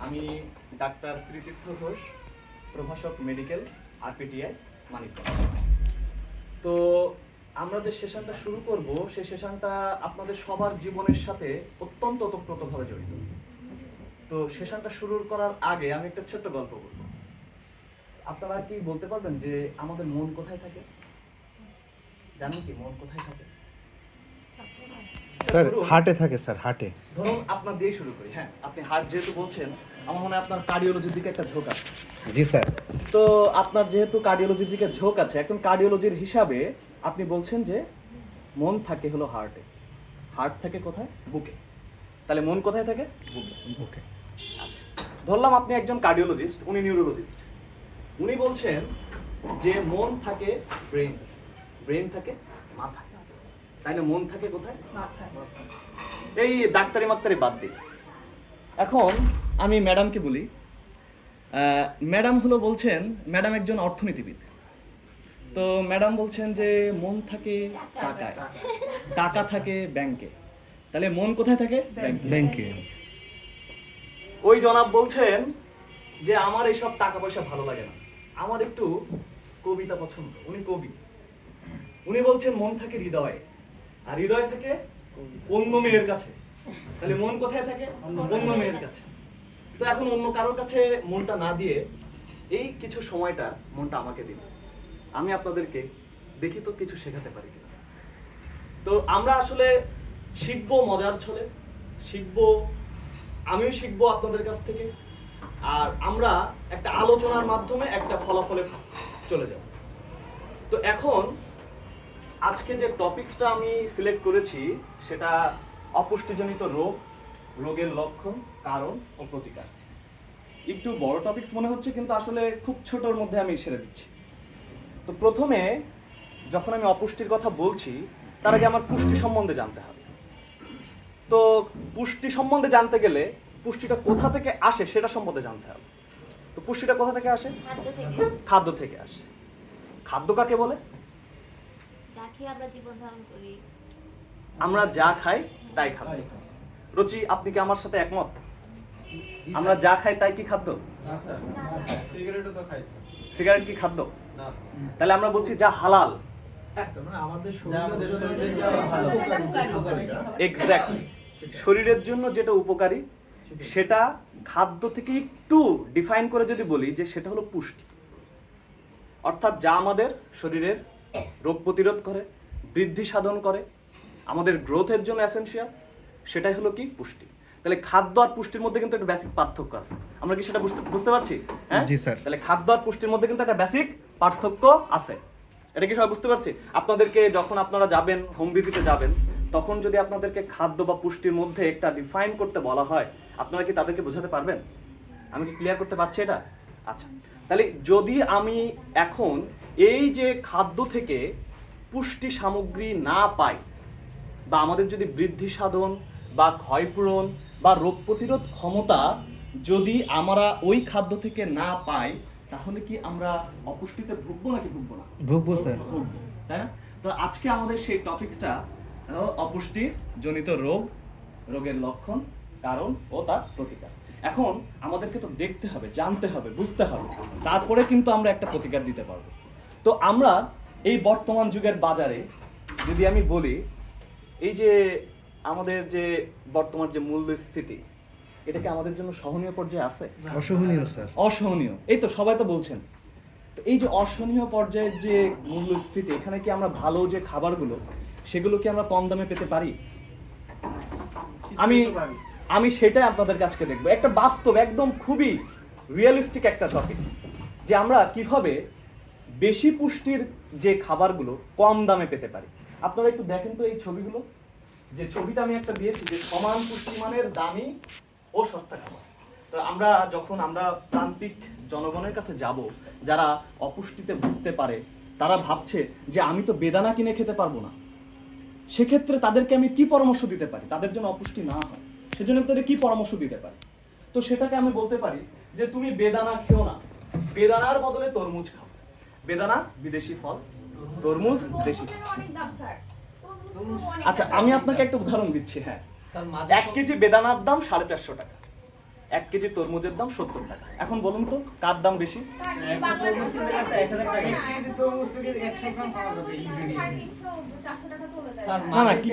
আমি ডাক্তার কৃতিত্ব ঘোষ, প্রভাষক মেডিকেল, আরপিটিআই, মানিকগঞ্জ। তো আমরা যে সেশনটা শুরু করব সেই সেশনটা আপনাদের সবার জীবনের সাথে অত্যন্ত ওতপ্রোতভাবে জড়িত। তো সেশনটা শুরু করার আগে আমি একটা ছোট্ট গল্প বলবো। আপনারা কি বলতে পারবেন যে আমাদের মন কোথায় থাকে? জানেন কি মন কোথায় থাকে? স্যার হার্টে থাকে স্যার, হার্টে। ধরুন আপনার দিয়ে শুরু করি। হ্যাঁ, আপনি হার্ট যেহেতু বলছেন, আমার মনে হয় আপনার কার্ডিওলজির দিকে একটা ঝোঁক আছে। জি স্যার। তো আপনার যেহেতু কার্ডিওলজির দিকে ঝোঁক আছে, একজন কার্ডিওলজির হিসাবে আপনি বলছেন যে মন থাকে হলো হার্টে, হার্ট থাকে কোথায়? বুকে। তাহলে মন কোথায় থাকে? বুকে। বুকে। আচ্ছা, ধরলাম আপনি একজন কার্ডিওলজিস্ট, উনি নিউরোলজিস্ট। উনি বলছেন যে মন থাকে ব্রেন, ব্রেন থাকে মাথায়। তাই না? মন থাকে কোথায়? মাথায়। এই ডাক্তারি মাক্তারি বাদ দিই। এখন আমি ম্যাডামকে বলি, ম্যাডাম হলো বলছেন, ম্যাডাম একজন অর্থনীতিবিদ। তো ম্যাডাম বলছেন যে মন থাকে টাকায়, টাকা থাকে ব্যাংকে। তাহলে মন কোথায় থাকে? ব্যাংকে। ওই জনাব বলছেন যে আমার এইসব টাকা পয়সা ভালো লাগে না, আমার একটু কবিতা পছন্দ। উনি কবি। উনি বলছেন মন থাকে হৃদয়ে, আর হৃদয় থাকে অন্য মেয়ের কাছে। তাহলে মন কোথায় থাকে? অন্য মেয়ের কাছে। তো এখন অন্য কারোর কাছে মনটা না দিয়ে এই কিছু সময়টা মনটা আমাকে দিন, আমি আপনাদেরকে দেখি তো কিছু শেখাতে পারি কিনা। তো আমরা আসলে শিখবো মজার ছলে, শিখবো, আমিও শিখবো আপনাদের কাছ থেকে, আর আমরা একটা আলোচনার মাধ্যমে একটা ফলাফলে চলে যাব। তো এখন আজকে যে টপিকসটা আমি সিলেক্ট করেছি সেটা অপুষ্টিজনিত রোগ, রোগের লক্ষণ, কারণ ও প্রতিকার। একটু বড় টপিকস মনে হচ্ছে, কিন্তু আসলে খুব ছোটোর মধ্যে আমি সেরে দিচ্ছি। তো প্রথমে যখন আমি অপুষ্টির কথা বলছি, তার আগে আমার পুষ্টি সম্বন্ধে জানতে হবে। তো পুষ্টি সম্বন্ধে জানতে গেলে পুষ্টিটা কোথা থেকে আসে সেটা সম্বন্ধে জানতে হবে। তো পুষ্টিটা কোথা থেকে আসে? খাদ্য থেকে আসে। খাদ্য কাকে বলে? আমরা যা খাই তাই খাদ্য। রুচি, আপনি কি আমার সাথে একমত? আমরা যা খাই তাই কি খাদ্য? সিগারেট কি খাদ্য? তাহলে আমরা বলছি যা হালাল। এক্স্যাক্টলি, শরীরের জন্য যেটা উপকারী সেটা খাদ্য থেকে একটু ডিফাইন করে যদি বলি যে সেটা হলো পুষ্টি। অর্থাৎ যা আমাদের শরীরের রোগ প্রতিরোধ করে, বৃদ্ধি সাধন করে, আমাদের গ্রোথের জন্য এসেনশিয়াল, সেটাই হলো কি? পুষ্টি। তাহলে খাদ্য আর পুষ্টির মধ্যে কিন্তু একটা বেসিক পার্থক্য আছে। আমরা কি সেটা বুঝতে পারছি? হ্যাঁ জি স্যার। তাহলে খাদ্য আর পুষ্টির মধ্যে কিন্তু একটা বেসিক পার্থক্য আছে। এটা কি সবাই বুঝতে পারছি? আপনাদেরকে যখন আপনারা যাবেন, হোম ভিজিটে যাবেন, তখন যদি আপনাদেরকে খাদ্য বা পুষ্টির মধ্যে একটা ডিফাইন করতে বলা হয়, আপনারা কি তাদেরকে বোঝাতে পারবেন? আমি কি ক্লিয়ার করতে পারছি এটা? আচ্ছা, তাহলে যদি আমি এখন এই যে খাদ্য থেকে পুষ্টি সামগ্রী না পাই, বা আমাদের যদি বৃদ্ধি সাধন বা ক্ষয়পূরণ বা রোগ প্রতিরোধ ক্ষমতা যদি আমরা ওই খাদ্য থেকে না পাই, তাহলে কি আমরা অপুষ্টিতে ভুগবো নাকি ভুগবো না? ভুগবো স্যার। ভুগবো, তাই না? তো আজকে আমাদের সেই টপিকসটা অপুষ্টি জনিত রোগ, রোগের লক্ষণ, কারণ ও তার প্রতিকার। এখন আমাদেরকে তো দেখতে হবে, জানতে হবে, বুঝতে হবে, তারপরে কিন্তু আমরা একটা প্রতিকার দিতে পারবো। তো আমরা এই বর্তমান যুগের বাজারে যদি আমি বলি, এই যে আমাদের যে বর্তমান যে মূল্যস্ফীতি, এটা কি আমাদের জন্য সহনীয় পর্যায়ে আছে? অসহনীয় স্যার। অসহনীয়। এই তো সবাই তো বলছেন। তো এই যে অসহনীয় পর্যায়ের যে মূল্যস্ফীতি, এখানে কি আমরা ভালো যে খাবারগুলো সেগুলো কি আমরা কম দামে পেতে পারি? আমি সেটাই আপনাদের কাছে দেখবো। একটা বাস্তব, একদম খুবই রিয়েলিস্টিক একটা টপিক, যে আমরা কিভাবে বেশি পুষ্টির যে খাবারগুলো কম দামে পেতে পারি। আপনারা একটু দেখেন তো এই ছবিগুলো, যে ছবিটা আমি একটা দিয়েছি, যে সমান পুষ্টিমানের দামি ও সস্তা খাবার। তো আমরা যখন আমরা প্রান্তিক জনগণের কাছে যাব, যারা অপুষ্টিতে ভুগতে পারে, তারা ভাবছে যে আমি তো বেদানা কিনে খেতে পারবো না, সেক্ষেত্রে তাদেরকে আমি কি পরামর্শ দিতে পারি তাদের জন্য অপুষ্টি না হয়? সেজন্য তাদের কি পরামর্শ দিতে পারি? তো সেটাকে আমি বলতে পারি যে তুমি বেদানা খেও না, বেদানার বদলে তরমুজ খাও। বেদানা বিদেশি ফল, তরমুজ দেশি। আচ্ছা, আমি আপনাকে একটা উদাহরণ দিচ্ছি। হ্যাঁ, 1 কেজি বেদানার দাম 450 টাকা। 1 কেজি তরমুজের দাম 70 টাকা। এখন বলুন তো কার দাম বেশি? তরমুজ থেকে 100 গ্রাম পাওয়া যাবে সাড়ে 300, 400 টাকা চলে যায়। না না কি